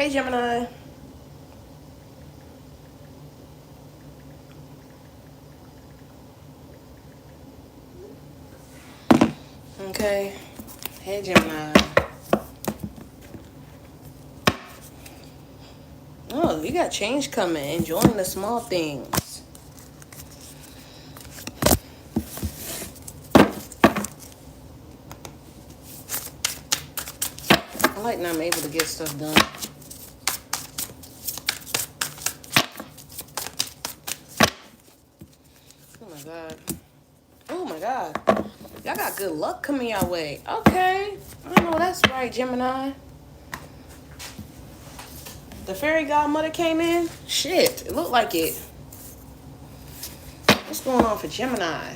Hey, Gemini. Okay. Hey, Gemini. Oh, you got change coming. Enjoying the small things. I like when I'm able to get stuff done. Oh my God. Oh my God. Y'all got good luck coming your way. Okay. I know that's right, Gemini. The fairy godmother came in? Shit, it looked like it. What's going on for Gemini?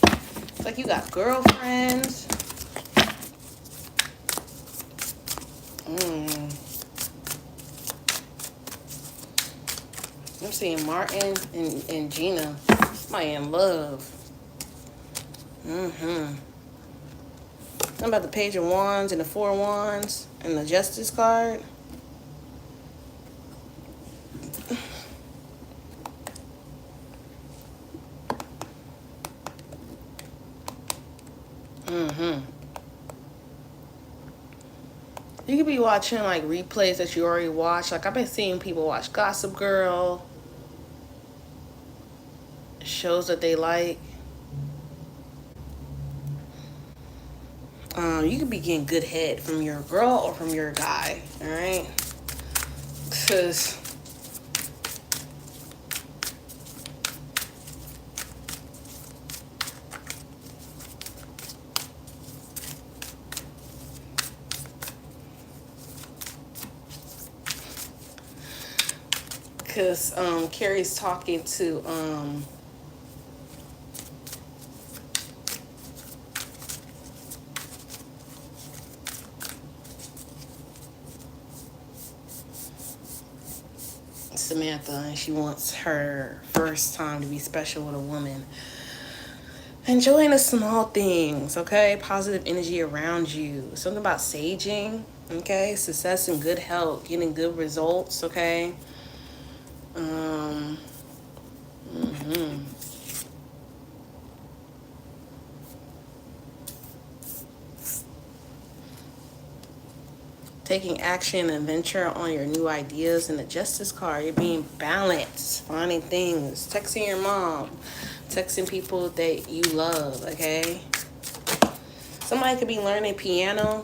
It's like you got girlfriends. I'm seeing Martin and Gina. Somebody in love. Something about the Page of Wands and the Four of Wands and the Justice card. You could be watching like replays that you already watched. Like I've been seeing people watch Gossip Girl, shows that they like. You could be getting good head from your girl or from your guy. All right, because Carrie's talking to Samantha, and she wants her first time to be special with a woman. Enjoying the small things, okay? Positive energy around you. Something about saging, okay? Success and good health, getting good results, okay? Taking action and venture on your new ideas. And the Justice card, you're being balanced, finding things, texting your mom, texting people that you love, okay? Somebody could be learning piano,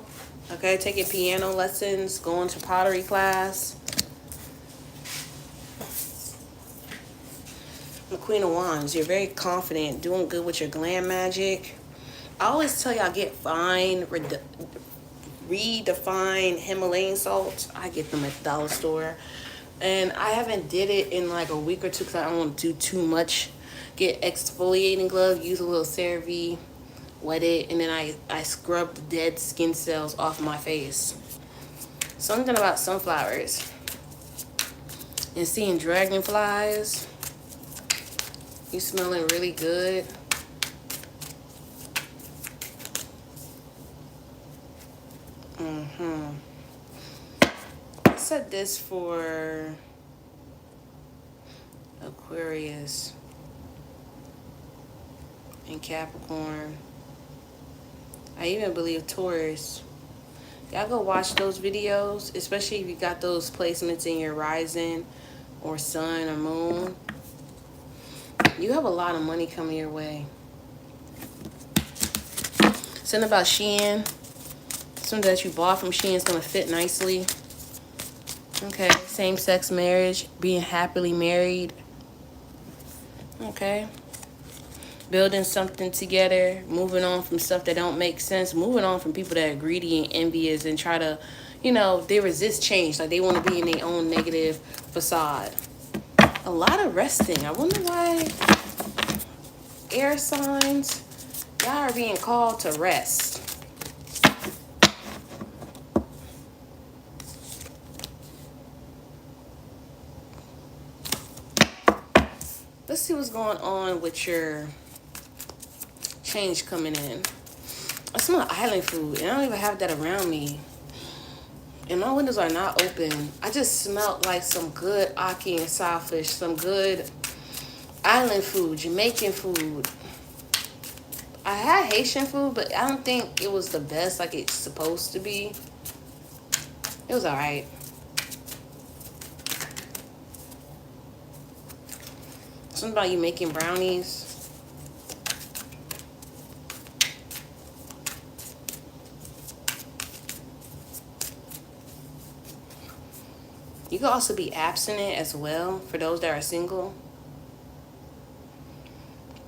okay? Taking piano lessons, going to pottery class. The Queen of Wands, you're very confident, doing good with your glam magic. I always tell y'all get fine, redefine Himalayan salt. I get them at the dollar store. And I haven't did it in like a week or two because I don't want to do too much. Get exfoliating glove, use a little CeraVe, wet it, and then I scrub the dead skin cells off my face. Something about sunflowers. And seeing dragonflies. You smelling really good. I said this for Aquarius and Capricorn. I even believe Taurus. Y'all go watch those videos, especially if you got those placements in your rising or sun or moon. You have a lot of money coming your way. Something about Shein. Something that you bought from Shein is going to fit nicely. Okay. Same-sex marriage. Being happily married. Okay. Building something together. Moving on from stuff that don't make sense. Moving on from people that are greedy and envious and try to, they resist change. Like they want to be in their own negative facade. A lot of resting. I wonder why air signs, y'all are being called to rest. Let's see what's going on with your change coming in. I smell island food, and I don't even have that around me. And my windows are not open. I just smelled like some good ackee and saltfish, some good island food, Jamaican food. I had Haitian food, but I don't think it was the best like it's supposed to be. It was alright. Something about you making brownies. You can also be abstinent as well for those that are single.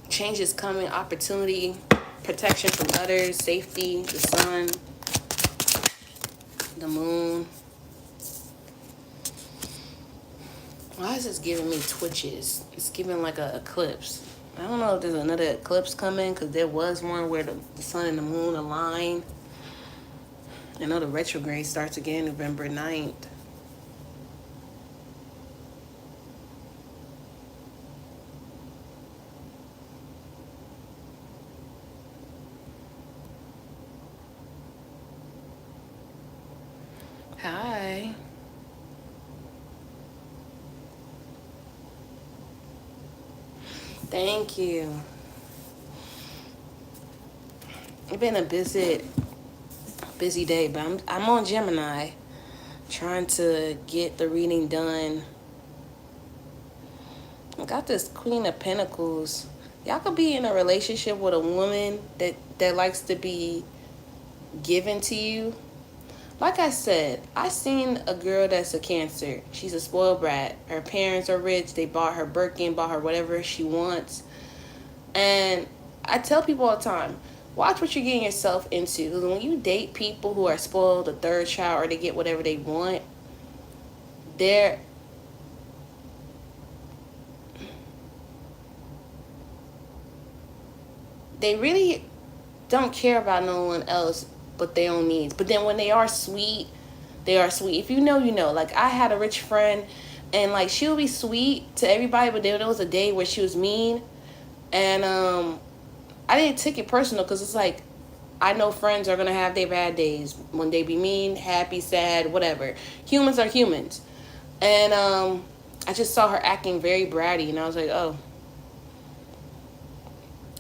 Change is coming, opportunity, protection from others, safety, the sun, the moon. Why is this giving me twitches? It's giving like a eclipse. I don't know if there's another eclipse coming, because there was one where the sun and the moon align. I know the retrograde starts again November 9th. Hi. Thank you. It's been a busy day, but I'm on Gemini, trying to get the reading done. I got this Queen of Pentacles. Y'all could be in a relationship with a woman that likes to be given to you. Like I said, I seen a girl that's a Cancer. She's a spoiled brat. Her parents are rich. They bought her Birkin, bought her whatever she wants. And I tell people all the time, watch what you're getting yourself into. Because when you date people who are spoiled, the third child, or they get whatever they want, they really don't care about no one else but their own needs. But then when they are sweet, they are sweet. If you know, you know. Like, I had a rich friend, and like, she'll be sweet to everybody, but then there was a day where she was mean. And I didn't take it personal, because it's like, I know friends are going to have their bad days when they be mean, happy, sad, whatever. Humans are humans. And I just saw her acting very bratty, and I was like, oh.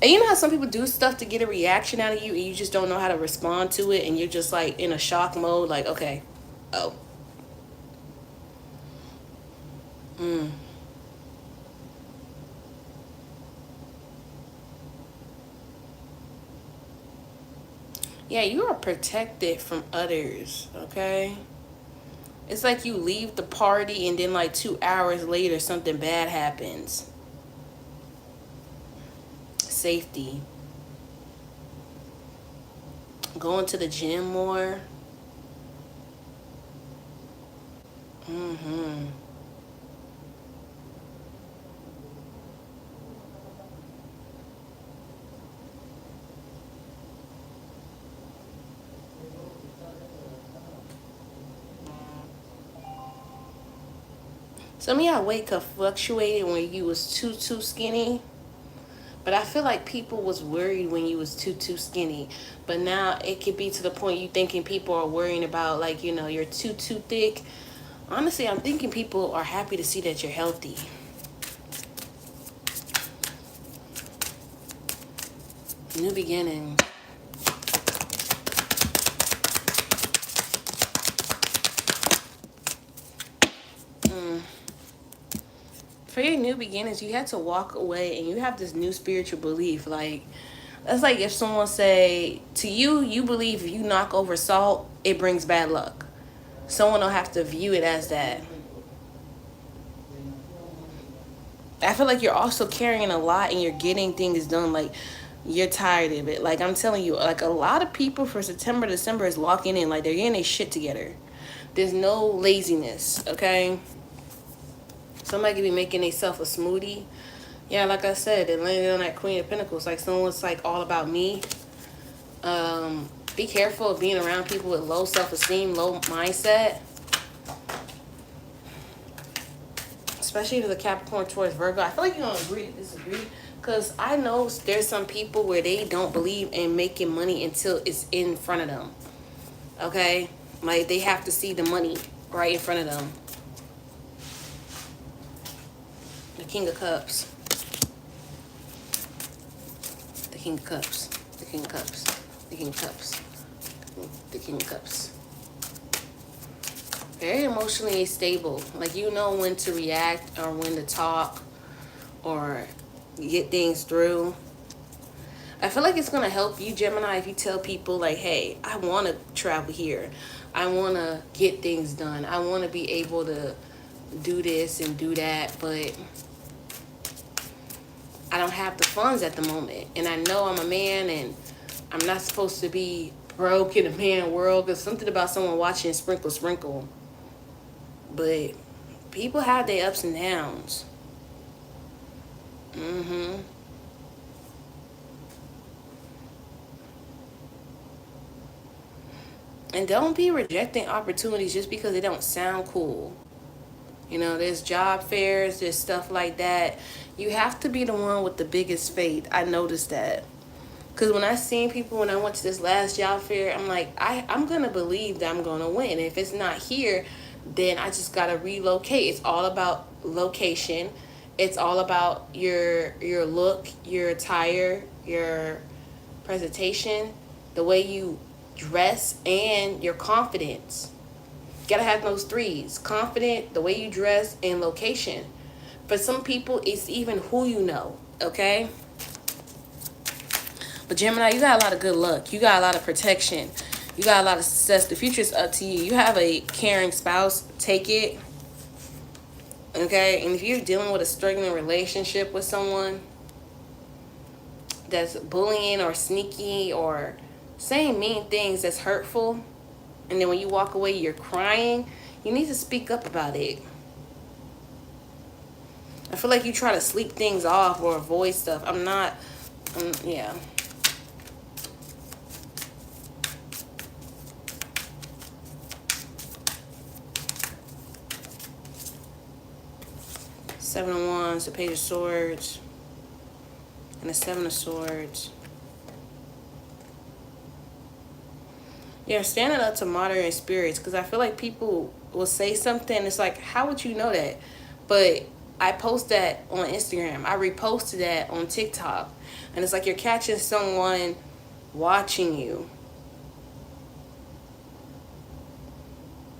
And you know how some people do stuff to get a reaction out of you, and you just don't know how to respond to it, and you're just like in a shock mode, like, okay, oh. Yeah, you are protected from others, okay? It's like you leave the party, and then like 2 hours later, something bad happens. Safety. Going to the gym more. Some of y'all weight could fluctuate when you was too skinny. But I feel like people was worried when you was too skinny. But now it could be to the point you thinking people are worrying about, like, you know, you're too thick. Honestly, I'm thinking people are happy to see that you're healthy. New beginning. For your new beginnings, you have to walk away, and you have this new spiritual belief. Like, that's like if someone say to you, you believe if you knock over salt, it brings bad luck. Someone will have to view it as that. I feel like you're also carrying a lot, and you're getting things done. Like, you're tired of it. Like, I'm telling you, like, a lot of people for September, December is locking in. Like, they're getting their shit together. There's no laziness, okay? Somebody could be making themselves a smoothie. Yeah, like I said, they landed on that Queen of Pentacles. Like, someone's like all about me. Be careful of being around people with low self-esteem, low mindset. Especially to the Capricorn, Taurus, Virgo. I feel like you're going to agree to disagree. Because I know there's some people where they don't believe in making money until it's in front of them. Okay? Like, they have to see the money right in front of them. The King of Cups. The King of Cups. The King of Cups. The King of Cups. The King of Cups. Very emotionally stable. Like, you know when to react or when to talk or get things through. I feel like it's going to help you, Gemini, if you tell people, like, hey, I want to travel here. I want to get things done. I want to be able to do this and do that, but I don't have the funds at the moment. And I know I'm a man and I'm not supposed to be broke in a man world. There's something about someone watching sprinkle, sprinkle. But people have their ups and downs. And don't be rejecting opportunities just because they don't sound cool. You know, there's job fairs, there's stuff like that. You have to be the one with the biggest faith. I noticed that. Because when I seen people, when I went to this last job fair, I'm like, I'm going to believe that I'm going to win. And if it's not here, then I just got to relocate. It's all about location. It's all about your look, your attire, your presentation, the way you dress, and your confidence. You gotta have those threes: confident, the way you dress, and location. For some people, it's even who you know. Okay. But Gemini, you got a lot of good luck. You got a lot of protection. You got a lot of success. The future is up to you. You have a caring spouse. Take it. Okay. And if you're dealing with a struggling relationship with someone that's bullying or sneaky or saying mean things that's hurtful, and then when you walk away you're crying, you need to speak up about it. I feel like you try to sleep things off or avoid stuff. Yeah. Seven of Wands, the Page of Swords, and the Seven of Swords. Yeah, standing up to modern spirits, because I feel like people will say something. It's like, how would you know that? But I post that on Instagram. I reposted that on TikTok. And it's like you're catching someone watching you.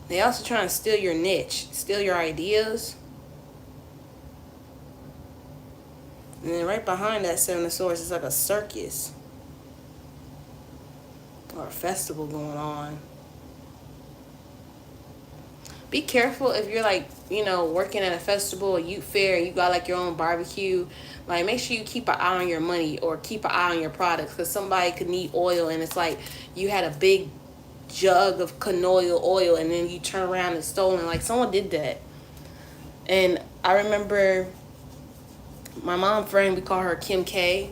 They also trying to steal your niche, steal your ideas. And then right behind that Seven of Swords is like a circus or a festival going on. Be careful if you're like, you know, working at a festival or youth fair and you got like your own barbecue. Like, make sure you keep an eye on your money or keep an eye on your products, because somebody could need oil and it's like you had a big jug of canola oil and then you turn around and stolen. Like, someone did that. And I remember my mom friend, we call her Kim K,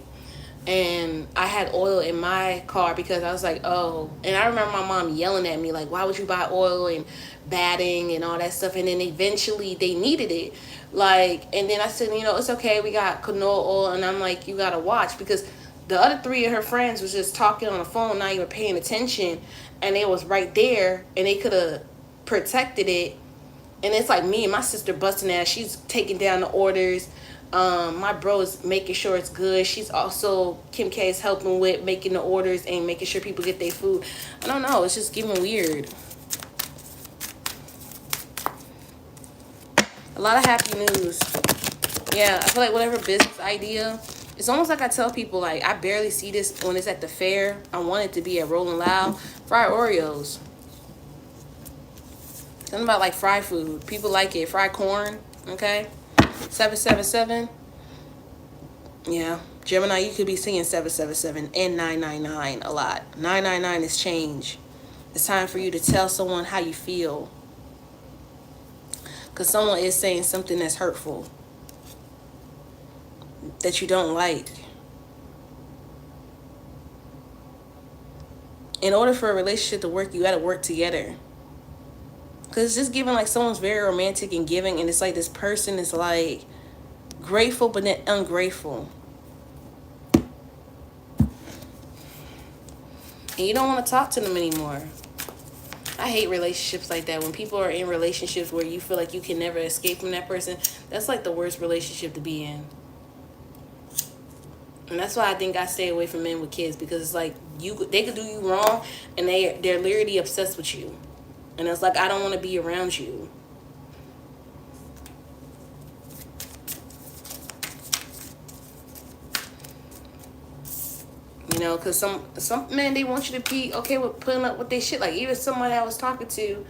and I had oil in my car because I was like, oh. And I remember my mom yelling at me, like, why would you buy oil and batting and all that stuff? And then eventually they needed it. Like, and then I said, you know, it's okay, we got canola oil. And I'm like, you gotta watch, because the other three of her friends was just talking on the phone, not even paying attention. And it was right there, and they could have protected it. And it's like me and my sister busting ass. She's taking down the orders. My bro is making sure it's good. She's also, Kim K is helping with making the orders and making sure people get their food. I don't know, it's just getting weird. A lot of happy news. Yeah, I feel like whatever business idea, it's almost like I tell people, like, I barely see this when it's at the fair. I want it to be at Rolling Loud. Fried Oreos. Something about like fried food. People like it. Fried corn. Okay. 777. Yeah. Gemini, you could be seeing 777 and 999 a lot. 999 is change. It's time for you to tell someone how you feel, because someone is saying something that's hurtful, that you don't like. In order for a relationship to work, you got to work together. Because it's just giving like someone's very romantic and giving, and it's like this person is like grateful but then ungrateful. And you don't want to talk to them anymore. I hate relationships like that. When people are in relationships where you feel like you can never escape from that person, that's like the worst relationship to be in. And that's why I think I stay away from men with kids, because it's like they could do you wrong and they're literally obsessed with you. And it's like, I don't want to be around you. You know, because some men, they want you to be okay with putting up with their shit. Like, even someone I was talking to,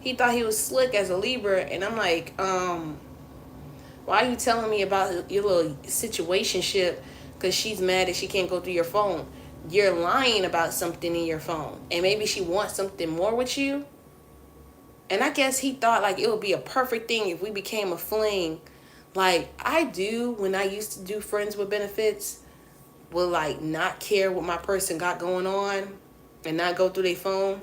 he thought he was slick as a Libra, and I'm like, why are you telling me about your little situationship? Because she's mad that she can't go through your phone. You're lying about something in your phone, and maybe she wants something more with you. And I guess he thought like it would be a perfect thing if we became a fling. Like I do when I used to do friends with benefits, will like not care what my person got going on and not go through their phone.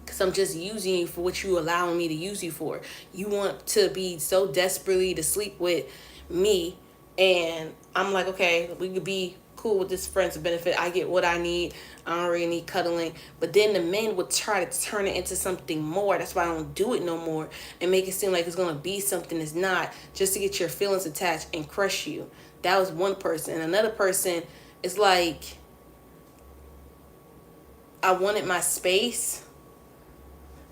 Because I'm just using you for what you allowing me to use you for. You want to be so desperately to sleep with me. And I'm like, okay, we could be cool with this friends of benefit. I get what I need. I don't really need cuddling. But then the men would try to turn it into something more. That's why I don't do it no more. And make it seem like it's going to be something it's not. Just to get your feelings attached and crush you. That was one person. And another person is like, I wanted my space.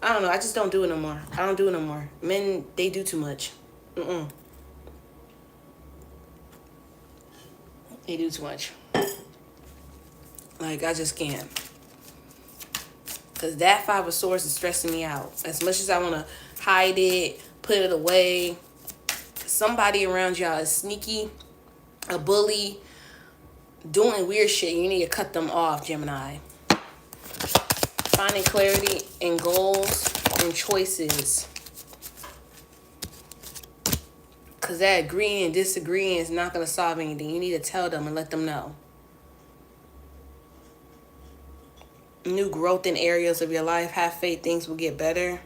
I don't know. I just don't do it no more. I don't do it no more. Men, they do too much. They do too much. Like, I just can't. Because that Five of Swords is stressing me out. As much as I want to hide it, put it away, somebody around y'all is sneaky, a bully, doing weird shit. You need to cut them off, Gemini. Finding clarity in goals and choices. Because that agreeing and disagreeing is not going to solve anything. You need to tell them and let them know. New growth in areas of your life. Have faith things will get better.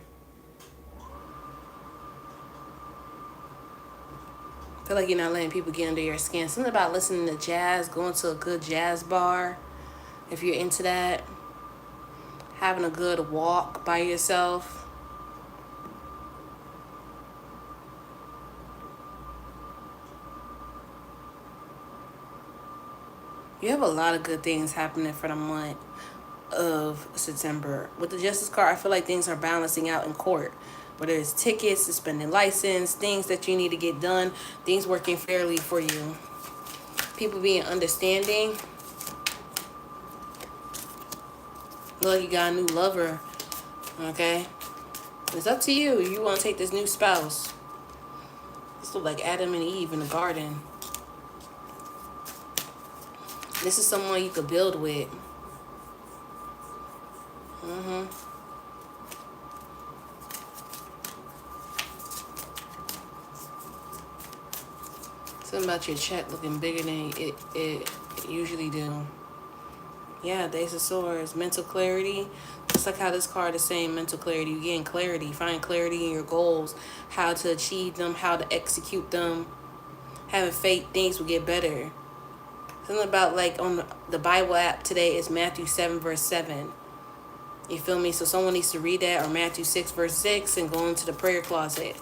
I feel like you're not letting people get under your skin. Something about listening to jazz, going to a good jazz bar, if you're into that. Having a good walk by yourself. You have a lot of good things happening for the month of September. With the Justice card, I feel like things are balancing out in court. Whether it's tickets, suspending license, things that you need to get done, things working fairly for you. People being understanding. Look, you got a new lover. Okay? It's up to you. You want to take this new spouse. This look like Adam and Eve in the garden. This is someone you could build with. Something about your check looking bigger than it usually do. Yeah, the Ace of Swords. Mental clarity. Just like how this card is saying mental clarity. You getting clarity. Find clarity in your goals. How to achieve them. How to execute them. Having faith things will get better. Something about like on the Bible app today is Matthew 7 verse 7. You feel me? So someone needs to read that, or Matthew 6 verse 6 and go into the prayer closet.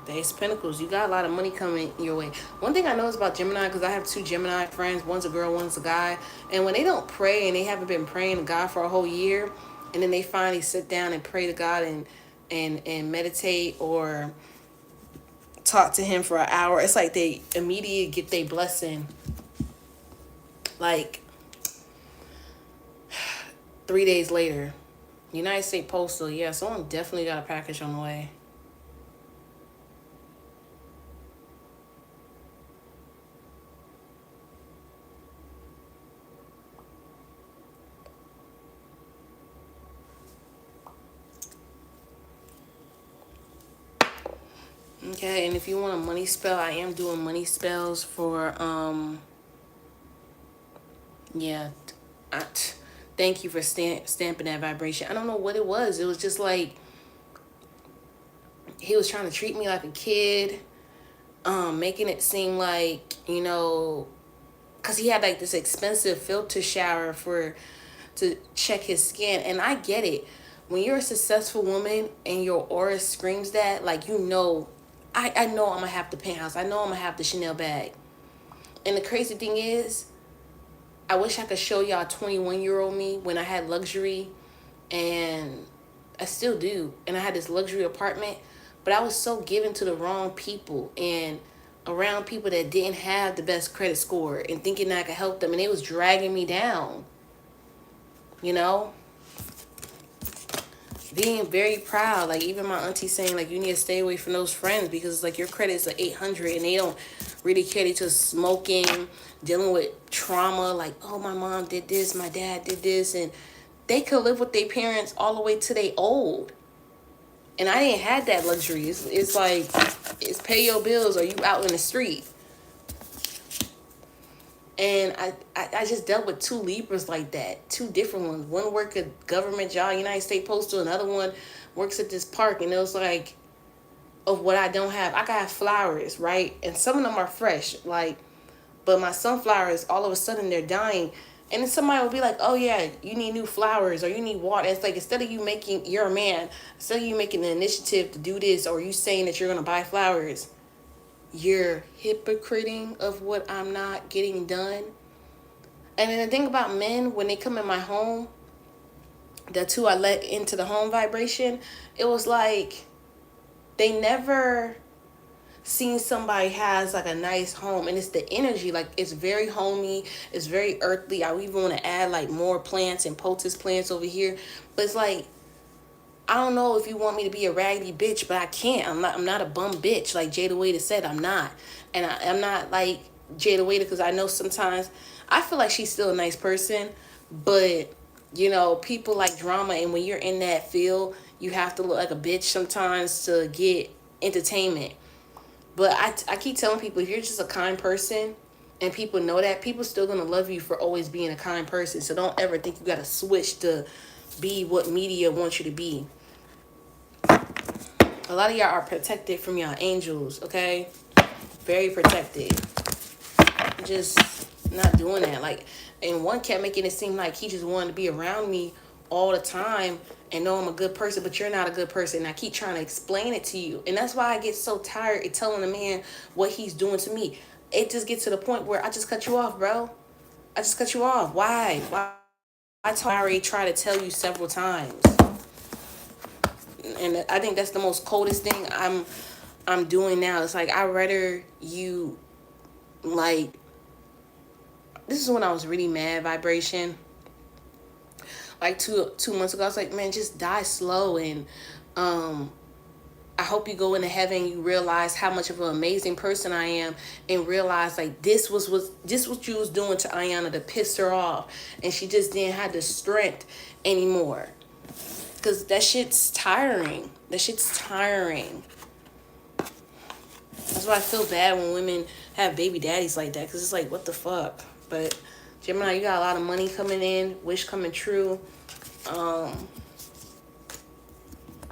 The Ace of Pentacles. You got a lot of money coming your way. One thing I know is about Gemini, because I have two Gemini friends. One's a girl, one's a guy. And when they don't pray and they haven't been praying to God for a whole year, and then they finally sit down and pray to God and meditate or talk to him for an hour, it's like they immediately get their blessing. Like 3 days later. United States Postal. Yeah, someone definitely got a package on the way. Okay, and if you want a money spell, I am doing money spells for, yeah, thank you for stamping that vibration. I don't know what it was. It was just like, he was trying to treat me like a kid, making it seem like, you know, because he had like this expensive filter shower for to check his skin. And I get it. When you're a successful woman and your aura screams that, like, you know, I know I'm gonna have the penthouse. I know I'm gonna have the Chanel bag. And the crazy thing is, I wish I could show y'all 21-year-old me when I had luxury, and I still do. And I had this luxury apartment, but I was so given to the wrong people and around people that didn't have the best credit score and thinking that I could help them, and it was dragging me down. You know? Being very proud. Like, even my auntie saying, like, you need to stay away from those friends because, like, your credit is an 800 and they don't really care. They just smoking, dealing with trauma. Like, oh, my mom did this, my dad did this. And they could live with their parents all the way to they old. And I didn't have that luxury. It's like, it's pay your bills or you out in the street. And I just dealt with two Libras like that. Two different ones. One worked a government job, United States Postal. Another one works at this park. And it was like, of what I don't have. I got flowers, right? And some of them are fresh. Like, but my sunflowers, all of a sudden, they're dying. And then somebody will be like, oh, yeah, you need new flowers or you need water. It's like, instead of you making, you're a man, instead of you making the initiative to do this or you saying that you're going to buy flowers, you're hypocriting of what I'm not getting done. And then the thing about men, when they come in my home, the two I let into the home vibration, it was like they never seen somebody has like a nice home, and it's the energy. Like, it's very homey, it's very earthly. I even want to add like more plants and poultice plants over here, but it's like, I don't know if you want me to be a raggedy bitch, but I can't. I'm not a bum bitch like Jada Waiter said. I'm not. And I'm not like Jada Waiter because I know sometimes I feel like she's still a nice person, but you know, people like drama, and when you're in that field, you have to look like a bitch sometimes to get entertainment. But I keep telling people, if you're just a kind person and people know that, people still gonna love you for always being a kind person. So don't ever think you gotta switch to be what media wants you to be. A lot of y'all are protected from y'all angels, okay? Very protected. Just not doing that. Like, and one kept making it seem like he just wanted to be around me all the time and know I'm a good person, but you're not a good person. And I keep trying to explain it to you. And that's why I get so tired of telling a man what he's doing to me. It just gets to the point where I just cut you off, bro. I just cut you off. Why? I already tried to tell you several times. And I think that's the most coldest thing I'm doing now. It's like, I'd rather you, like, this is when I was really mad vibration. Like two months ago, I was like, man, just die slow. And I hope you go into heaven, you realize how much of an amazing person I am, and realize like this what you was doing to Ayana to piss her off, and she just didn't have the strength anymore. Cause that shit's tiring. That's why I feel bad when women have baby daddies like that. Cause it's like, what the fuck? But Gemini, you got a lot of money coming in, wish coming true.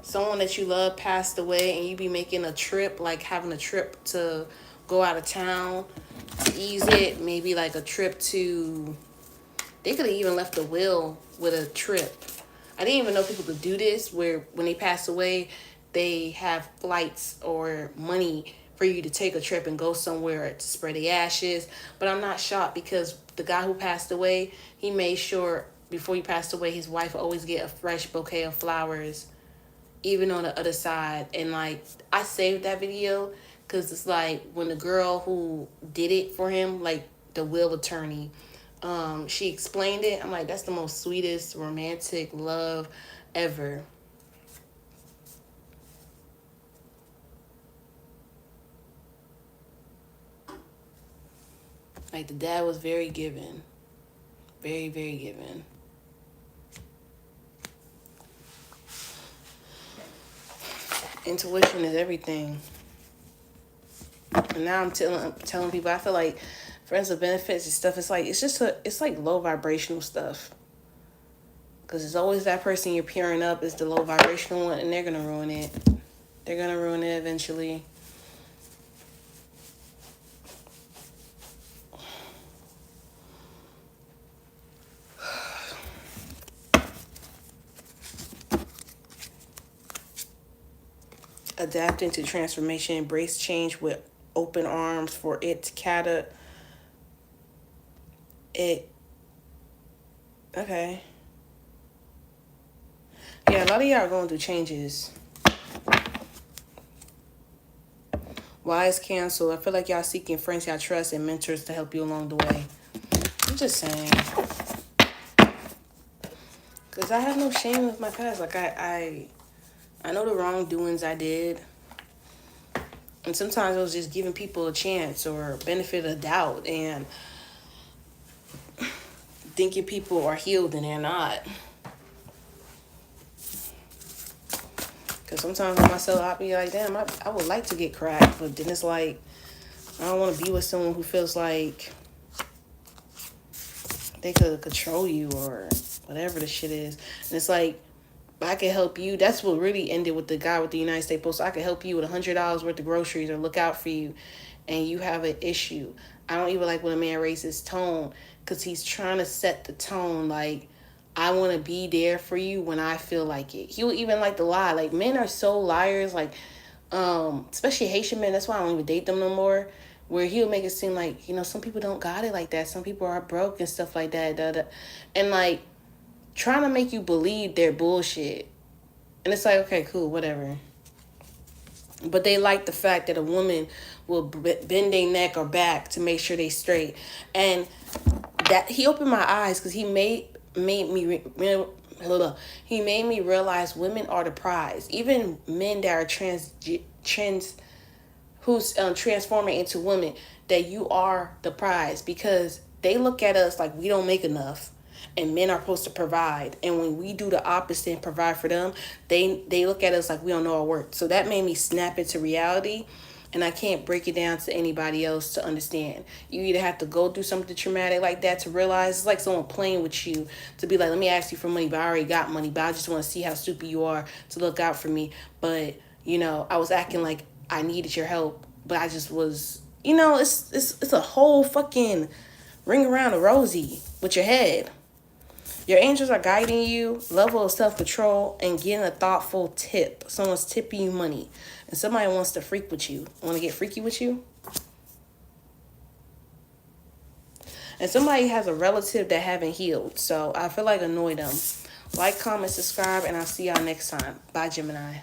Someone that you love passed away, and you be making a trip, like having a trip to go out of town to ease it. Maybe like a trip to, they could have even left a will with a trip. I didn't even know people could do this, where when they pass away, they have flights or money for you to take a trip and go somewhere to spread the ashes. But I'm not shocked, because the guy who passed away, he made sure before he passed away, his wife would always get a fresh bouquet of flowers, even on the other side. And like, I saved that video because it's like, when the girl who did it for him, like the will attorney, she explained it. I'm like, that's the most sweetest romantic love ever. Like, the dad was very giving. Very, very giving. Intuition is everything. And now I'm telling people, I feel like friends with benefits and stuff, it's like low vibrational stuff. Because it's always that person you're pairing up is the low vibrational one, and they're going to ruin it. They're going to ruin it eventually. adapting to transformation, embrace change with open arms for it it okay. Yeah, a lot of y'all are going through changes. Wise cancel. I feel like y'all seeking friends y'all trust and mentors to help you along the way. I'm just saying. Because I have no shame with my past. Like, I know the wrongdoings I did. And sometimes it was just giving people a chance or benefit of doubt and thinking people are healed and they're not. Because sometimes with myself, I'll be like, damn, I would like to get cracked. But then it's like, I don't want to be with someone who feels like they could control you or whatever the shit is. And it's like, I can help you. That's what really ended with the guy with the United States Post. I can help you with $100 worth of groceries or look out for you, and you have an issue. I don't even like when a man raises his tone because he's trying to set the tone like, I want to be there for you when I feel like it. He'll even like to lie. Like, men are so liars. Like, especially Haitian men. That's why I don't even date them no more. Where he'll make it seem like, some people don't got it like that. Some people are broke and stuff like that. And like, trying to make you believe their bullshit. And it's like, okay, cool, whatever. But they like the fact that a woman will bend their neck or back to make sure they straight. And that he opened my eyes because he made me he made me realize women are the prize. Even men that are who's transforming into women, that you are the prize, because they look at us like we don't make enough. And men are supposed to provide. And when we do the opposite and provide for them, they look at us like we don't know our worth. So that made me snap into reality. And I can't break it down to anybody else to understand. You either have to go through something traumatic like that to realize. It's like someone playing with you to be like, let me ask you for money, but I already got money. But I just want to see how stupid you are to look out for me. But, I was acting like I needed your help. But I just was, it's a whole fucking ring around the rosy with your head. Your angels are guiding you, level of self-control, and getting a thoughtful tip. Someone's tipping you money. And somebody wants to freak with you. Want to get freaky with you? And somebody has a relative that haven't healed. So I feel like annoy them. Like, comment, subscribe, and I'll see y'all next time. Bye, Gemini.